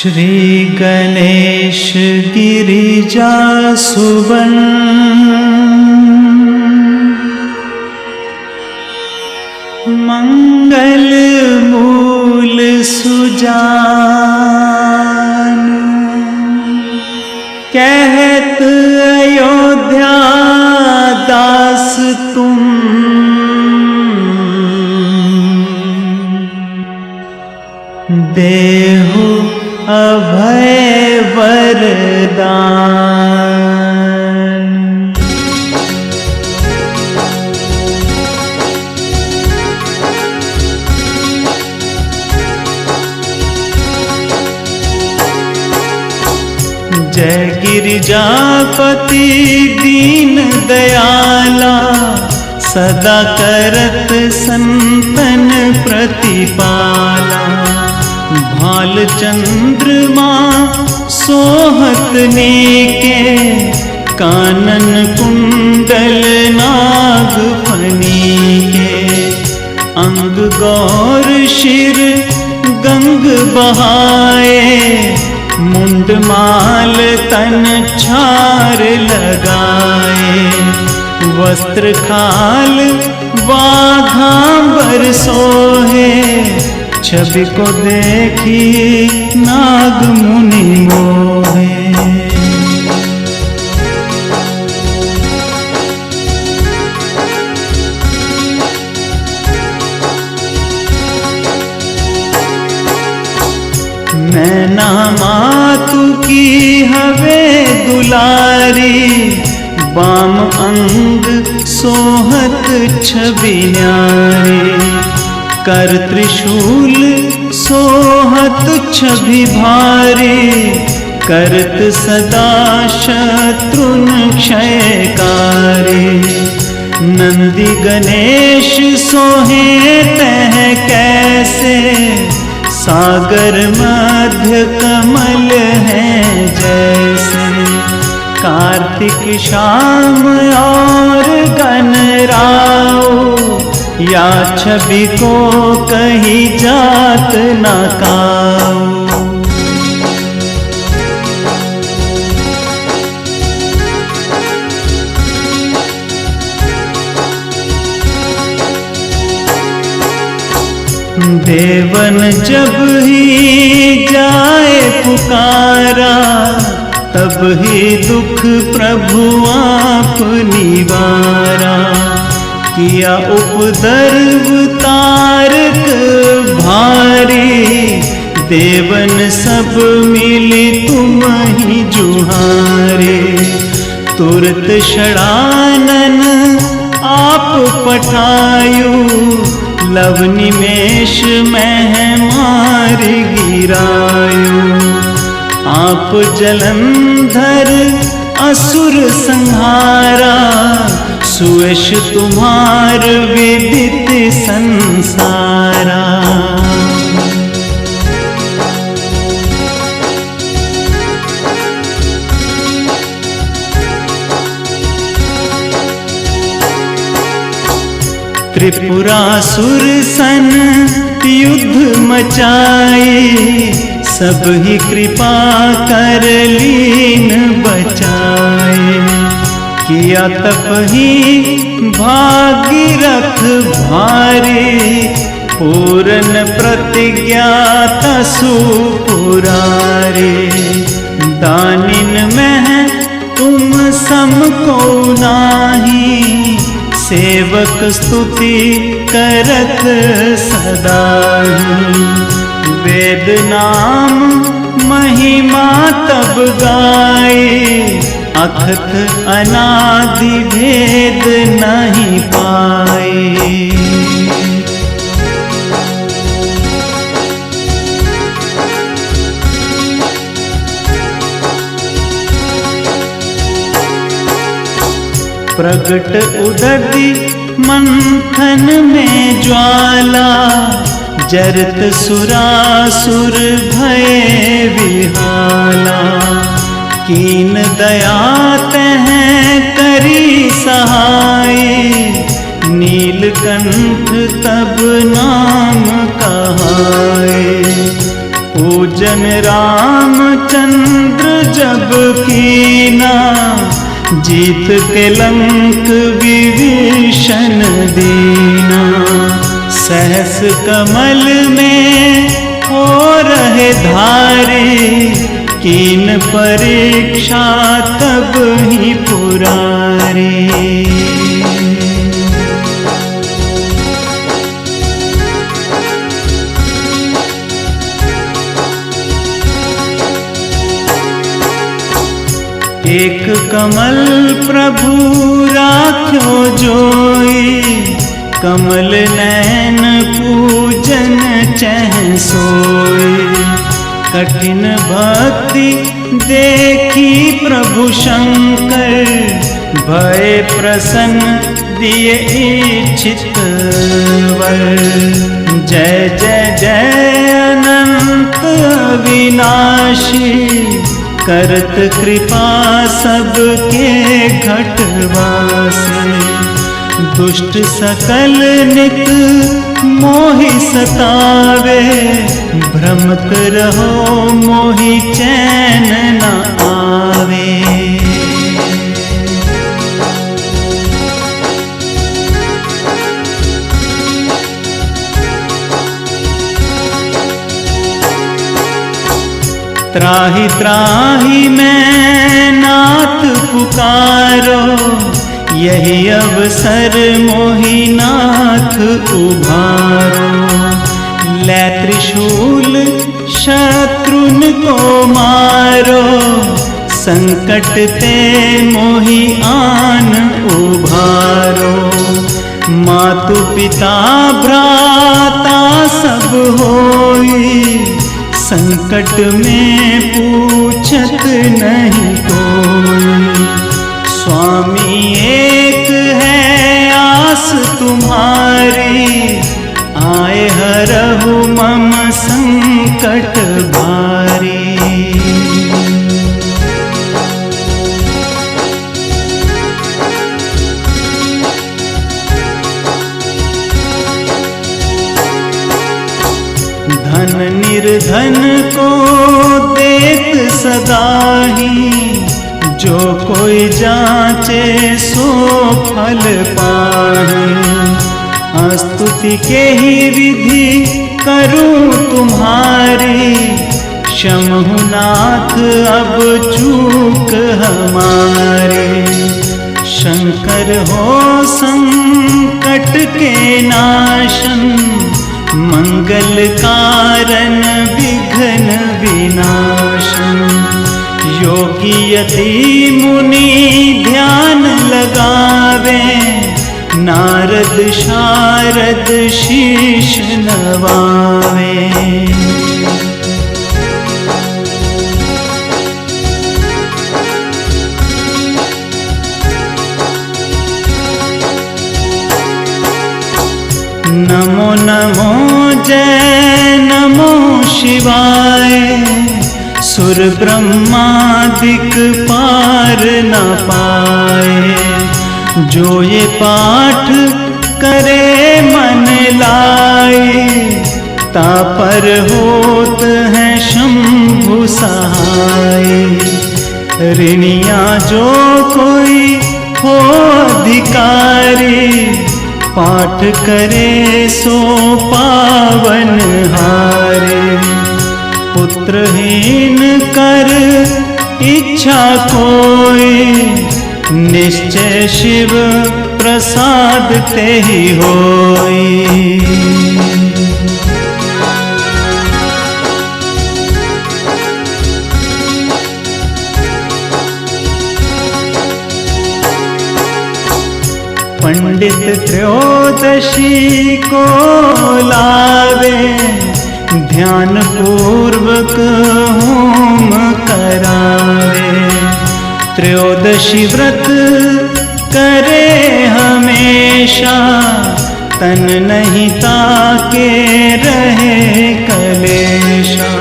श्री गणेश गिरिजा सुबन मंगल मूल सुजान कहत अयोध्या दास तुम देहु अभय वरदान। जय गिरिजापति दीन दयाला सदा करत संतन प्रतिपाला। भाल चंद्रमा सोहत नीके कानन कुंडल नाग फनी के। अंग गौर शिर गंग बहाए मुंड माल तन छार लगाए। वस्त्र खाल वाघांबर सोहे छवि को देखी नाग मुनि मोहे। नैना मातु की हवे दुलारी बाम अंग सोहत छवि न्यारी। कर त्रिशूल सोहत छवि भारी करत सदा शत्रुन क्षयकारी। नंदी गणेश सोहे तह कैसे सागर मध्य कमल है जैसे। कार्तिक शाम और गणराओ या छवि को कहीं जात न काओ। देवन जब ही जाए पुकारा तब ही दुख प्रभु आप निवारा। किया उपद्रव तारक भारी देवन सब मिली तुम ही जुहारे। तुरत षडानन आप पठायु लव निमेष में मार गिरायु। आप जलंधर असुर संहारा सुयश तुम्हार विदित संसारा। त्रिपुरासुर सन युद्ध मचाई सब ही कृपा कर लीन बचाए। किया तप ही भागीरथ भारी पूर्ण प्रतिज्ञा तसु पुरारी। दानिन में तुम सम को नाही सेवक स्तुति करत सदाही। वेद नाम महिमा तब गाए अखत अनादि भेद नहीं पाए। प्रगट उदधि मंथन में ज्वाला जरत सुरासुर भय विहाला। कीन दया तह करी सहाय नीलकंठ तब नाम कहाए। पूज पूजन रामचंद्र जब कीना, जीत के लंक विभीषण दीना। सहस कमल में हो रहे धारे, कीन परीक्षा तब ही पुरारी। एक कमल प्रभु राख्यो जोई, कमल नैन पूजन चह सोई। कठिन भक्ति देखी प्रभु शंकर, भय प्रसन्न दिए इच्छित वर। जय जय जय अनंत अविनाशी, करत कृपा सबके घटवासी। दुष्ट सकल नित मोहि सतावे, भ्रमत रहो मोहि चैन न आवे। त्राहि त्राहि मैं नाथ पुकारो, यही अवसर मोहि नाथ उभारो। लै त्रिशूल शत्रुन को मारो, संकट ते मोहि आन उभारो। मातु पिता भ्राता सब होई, संकट में पूछत नहीं कोई। स्वामी एक है आस तुम्हारी, आए हरहु मम संकट भारी। धन निर्धन को देत सदाही, जो कोई जाचे सो फल पाहि। स्तुति के ही विधि करूं तुम्हारी, क्षमहु नाथ अब चूक हमारे। शंकर हो संकट के नाशन, मंगल कारण विघ्न विनाशन। योगी यति मुनि ध्यान लगावे, नारद शारद शीश नवावे। नमो नमो जय नमो शिवाय, सुर ब्रह्मादिक पार न पाए। जो ये पाठ करे मन लाए, तापर होत है शंभु सहाय। ऋणिया जो कोई हो अधिकारी, पाठ करे सो पावन हारे। पुत्रहीन कर इच्छा कोई, निश्चय शिव प्रसाद ते ही होई। पंडित त्रयोदशी को लावे, ध्यान पूर्वक होम करावे। त्रयोदशी व्रत करे हमेशा, तन नहीं ताके रहे कलेशा।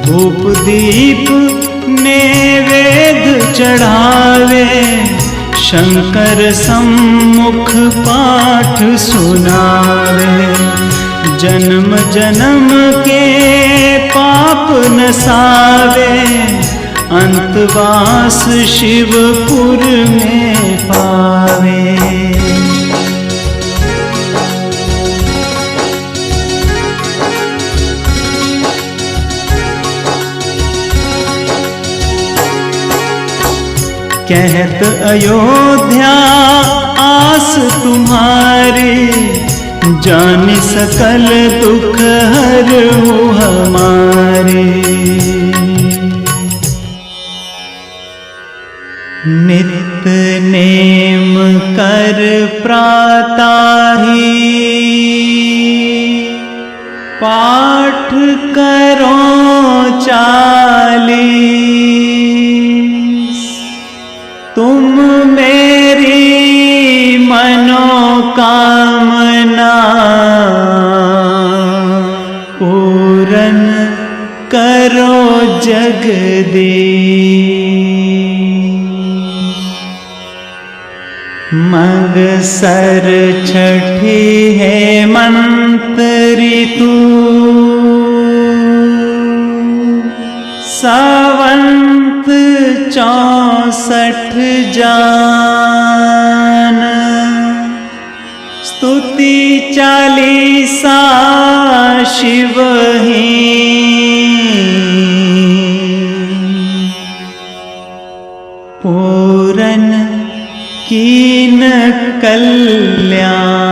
धूप दीप नैवेद्य चढ़ावे, शंकर सम्मुख पाठ सुनावे। जन्म जन्म के पाप नसावे, अंतवास शिवपुर में पावे। कहत अयोध्या आस तुम्हारी, जान सकल दुख हरहु हमारे। नित नेम कर प्राताही, पाठ करो 40। तुम मेरी मनोकामना पूरन करो जगदीश। मगसर छठी हेमंत ऋतु, सावंत 64 जान। स्तुति 40 शिव ही, पूरन कीन कल्याण।